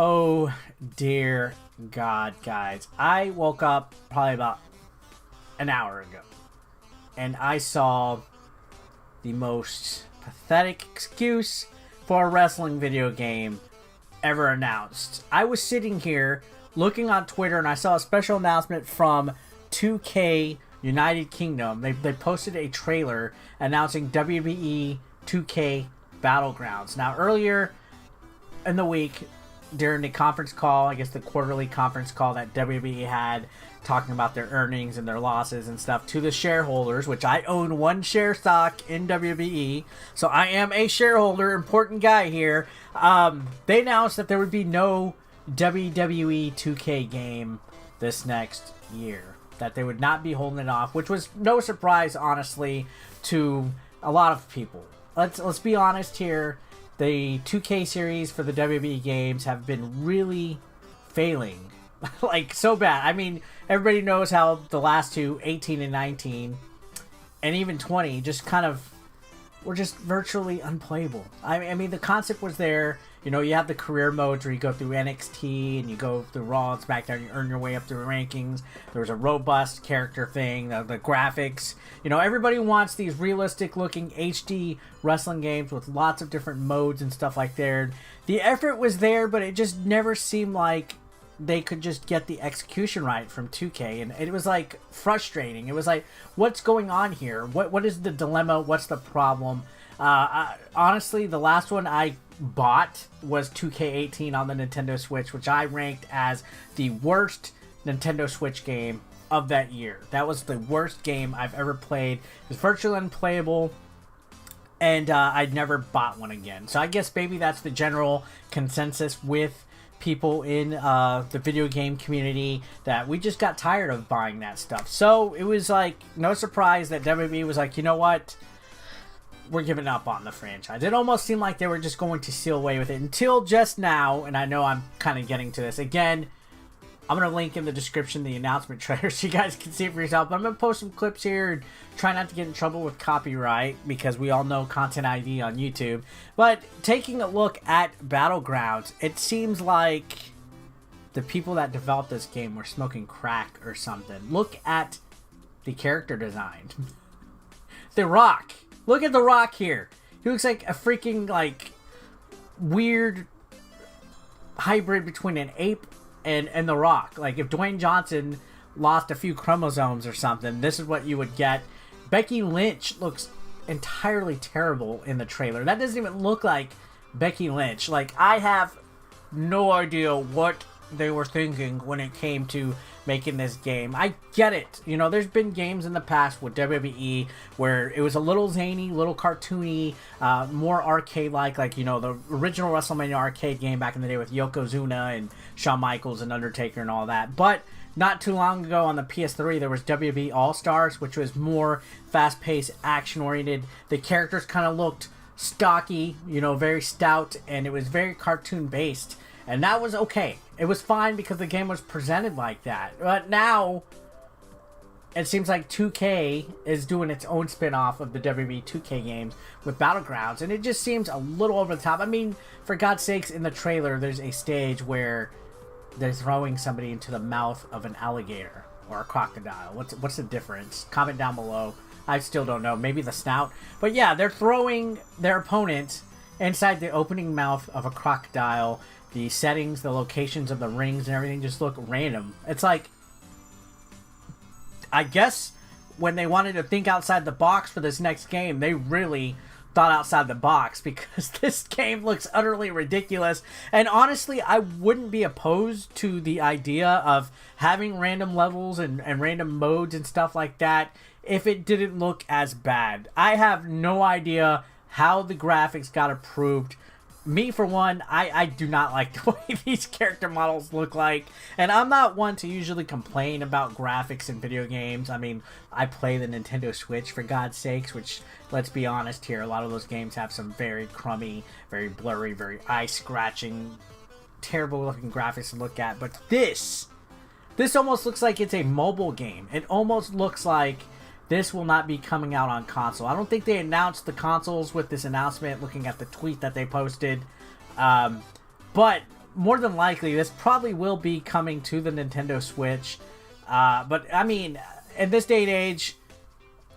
Oh dear God, guys. I woke up probably about an hour ago and I saw the most pathetic excuse for a wrestling video game ever announced. I was sitting here looking on Twitter and I saw a special announcement from 2K United Kingdom. They posted a trailer announcing WWE 2K Battlegrounds. Now, earlier in the week, during the conference call, I guess the quarterly conference call that WWE had, talking about their earnings and their losses and stuff to the shareholders, which I own one share stock in WWE, so I am a shareholder, important guy here. They announced that there would be no WWE 2K game this next year, that they would not be holding it off, which was no surprise, honestly, to a lot of people. Let's be honest here. The 2K series for the WWE games have been really failing. Like, so bad. I mean, everybody knows how the last two, 18 and 19, and even 20, just kind of were just virtually unplayable. I mean, the concept was there. You know, you have the career modes where you go through NXT and you go through Raw and SmackDown, you earn your way up through the rankings. There was a robust character thing, the graphics. You know, everybody wants these realistic looking HD wrestling games with lots of different modes and stuff like that. The effort was there, but it just never seemed like they could just get the execution right from 2K, and it was like frustrating. It was like, what's going on here? What is the dilemma? What's the problem? Honestly, the last one I bought was 2K18 on the Nintendo Switch, which I ranked as the worst Nintendo Switch game of that year. That was the worst game I've ever played. It was virtually unplayable, and I'd never bought one again. So I guess maybe that's the general consensus with people in the video game community, that we just got tired of buying that stuff. So it was like no surprise that WWE was like, you know what, we're giving up on the franchise. It almost seemed like they were just going to seal away with it until just now, and I know I'm kind of getting to this again. I'm going to link in the description the announcement trailer so you guys can see it for yourself. But I'm going to post some clips here and try not to get in trouble with copyright, because we all know Content ID on YouTube. But taking a look at Battlegrounds, it seems like the people that developed this game were smoking crack or something. Look at the character design. The Rock. Look at The Rock here. He looks like a freaking, like, weird hybrid between an ape and The Rock. Like, if Dwayne Johnson lost a few chromosomes or something, this is what you would get. Becky Lynch looks entirely terrible in the trailer. That doesn't even look like Becky Lynch. Like, I have no idea what they were thinking when it came to making this game. I get it. You know, there's been games in the past with WWE where it was a little zany, little cartoony, more arcade-like, you know, the original WrestleMania arcade game back in the day with Yokozuna and Shawn Michaels and Undertaker and all that. But not too long ago on the PS3, there was WWE All-Stars, which was more fast-paced, action-oriented. The characters kind of looked stocky, you know, very stout, and it was very cartoon-based. And that was okay. It was fine because the game was presented like that. But now, it seems like 2K is doing its own spin-off of the WWE 2K games with Battlegrounds. And it just seems a little over the top. I mean, for God's sakes, in the trailer, there's a stage where they're throwing somebody into the mouth of an alligator or a crocodile. What's the difference? Comment down below. I still don't know. Maybe the snout. But yeah, they're throwing their opponent inside the opening mouth of a crocodile. The settings, the locations of the rings and everything just look random. It's like, I guess when they wanted to think outside the box for this next game, they really thought outside the box, because this game looks utterly ridiculous. And honestly, I wouldn't be opposed to the idea of having random levels and random modes and stuff like that if it didn't look as bad. I have no idea how the graphics got approved. Me, for one, I do not like the way these character models look like. And I'm not one to usually complain about graphics in video games. I mean, I play the Nintendo Switch, for God's sakes, which, let's be honest here, a lot of those games have some very crummy, very blurry, very eye-scratching, terrible-looking graphics to look at. But this almost looks like it's a mobile game. It almost looks like this will not be coming out on console. I don't think they announced the consoles with this announcement, looking at the tweet that they posted. But more than likely, this probably will be coming to the Nintendo Switch. But, I mean, in this day and age,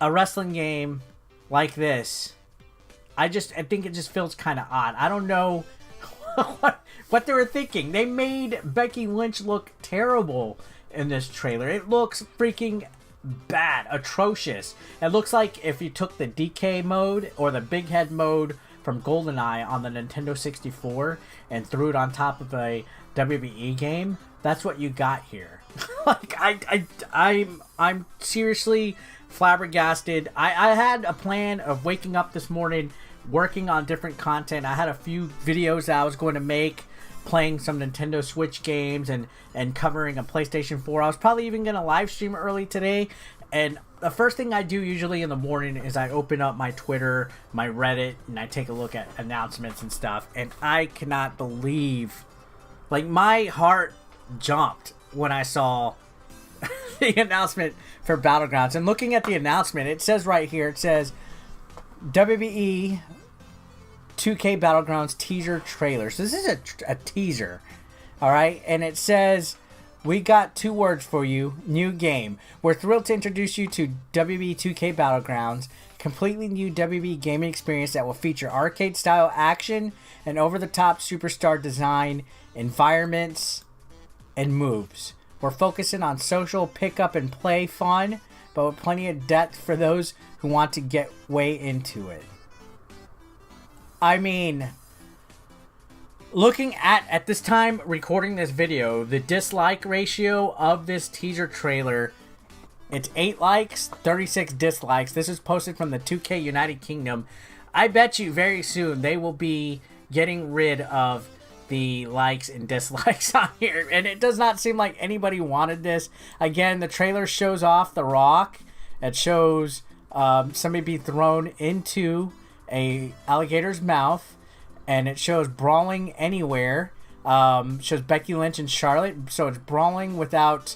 a wrestling game like this, I think it just feels kind of odd. I don't know what they were thinking. They made Becky Lynch look terrible in this trailer. It looks freaking bad, atrocious. It looks like if you took the DK mode or the big head mode from GoldenEye on the Nintendo 64 and threw it on top of a WWE game, that's what you got here. Like, I'm seriously flabbergasted. I had a plan of waking up this morning, working on different content. I had a few videos that I was going to make, playing some Nintendo Switch games and covering a PlayStation 4. I was probably even going to live stream early today. And the first thing I do usually in the morning is I open up my Twitter, my Reddit, and I take a look at announcements and stuff. And I cannot believe, like, my heart jumped when I saw the announcement for Battlegrounds. And looking at the announcement, it says right here, it says WWE 2K Battlegrounds teaser trailer. So this is a teaser, all right? And it says, we got 2 words for you, new game. We're thrilled to introduce you to WWE 2K Battlegrounds, completely new WWE gaming experience that will feature arcade-style action and over-the-top superstar design, environments, and moves. We're focusing on social pick-up and play fun, but with plenty of depth for those who want to get way into it. I mean, looking at this time recording this video, the dislike ratio of this teaser trailer, it's 8 likes, 36 dislikes. This is posted from the 2K United Kingdom. I bet you very soon they will be getting rid of the likes and dislikes on here, and it does not seem like anybody wanted this. Again, the trailer shows off The Rock. It shows somebody be thrown into a alligator's mouth, and it shows brawling anywhere. Shows Becky Lynch and Charlotte, so it's brawling without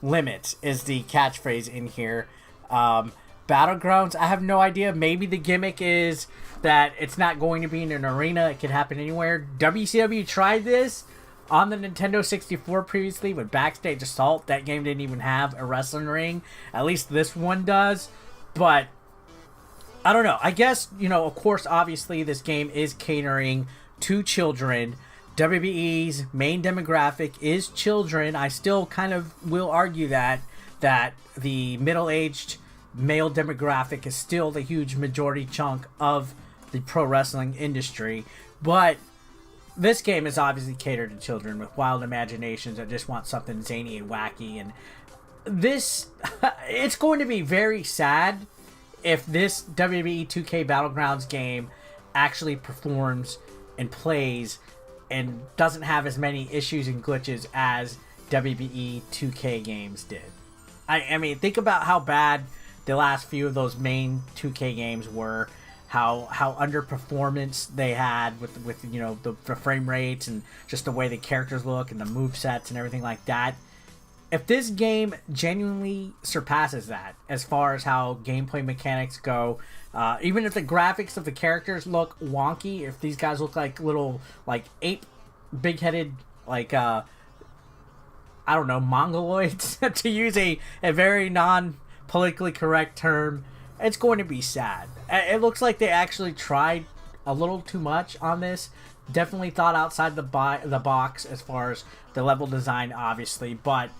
limits is the catchphrase in here. Battlegrounds, I have no idea. Maybe the gimmick is that it's not going to be in an arena. It could happen anywhere. WCW tried this on the Nintendo 64 previously with Backstage Assault. That game didn't even have a wrestling ring. At least this one does. But I don't know. I guess, you know, of course, obviously, this game is catering to children. WWE's main demographic is children. I still kind of will argue that the middle-aged male demographic is still the huge majority chunk of the pro wrestling industry. But this game is obviously catered to children with wild imaginations that just want something zany and wacky. And this, it's going to be very sad if this WWE 2K Battlegrounds game actually performs and plays and doesn't have as many issues and glitches as WWE 2K games did. I mean, think about how bad the last few of those main 2K games were, how underperformance they had with you know, the frame rates and just the way the characters look and the movesets and everything like that. If this game genuinely surpasses that as far as how gameplay mechanics go, even if the graphics of the characters look wonky, if these guys look like little, like, ape, big-headed, like, I don't know, mongoloids, to use a very non-politically correct term, it's going to be sad. It looks like they actually tried a little too much on this. Definitely thought outside the box as far as the level design, obviously, but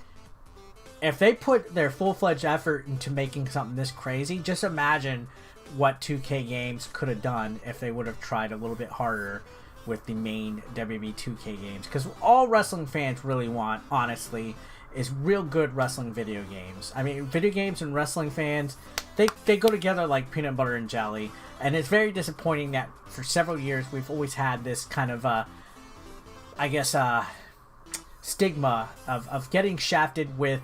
if they put their full-fledged effort into making something this crazy, just imagine what 2K games could have done if they would have tried a little bit harder with the main WWE 2K games. Because all wrestling fans really want, honestly, is real good wrestling video games. I mean, video games and wrestling fans, they go together like peanut butter and jelly. And it's very disappointing that for several years we've always had this kind of, I guess, stigma of getting shafted with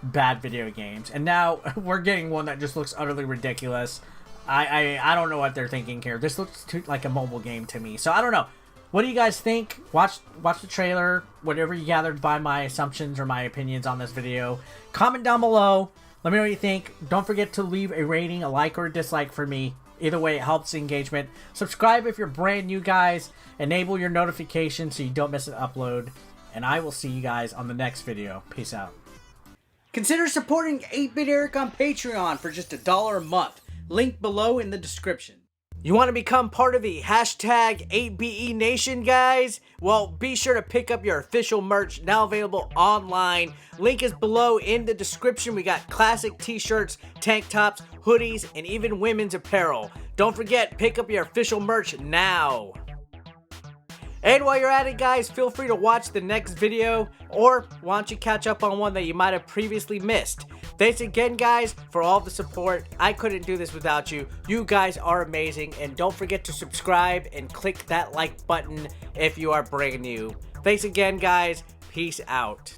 bad video games, and now we're getting one that just looks utterly ridiculous. I don't know what they're thinking here. This looks like a mobile game to me, so I don't know. What do you guys think? Watch the trailer, whatever you gathered by my assumptions or my opinions on this video. Comment down below. Let me know what you think. Don't forget to leave a rating, a like, or a dislike for me. Either way, it helps the engagement. Subscribe if you're brand new, guys. Enable your notifications so you don't miss an upload. And I will see you guys on the next video. Peace out. Consider supporting 8-Bit Eric on Patreon for just $1 a month. Link below in the description. You want to become part of the hashtag 8BE Nation, guys? Well, be sure to pick up your official merch, now available online. Link is below in the description. We got classic t-shirts, tank tops, hoodies, and even women's apparel. Don't forget, pick up your official merch now. And while you're at it, guys, feel free to watch the next video, or why don't you catch up on one that you might have previously missed. Thanks again, guys, for all the support. I couldn't do this without you. You guys are amazing, and don't forget to subscribe and click that like button if you are brand new. Thanks again, guys. Peace out.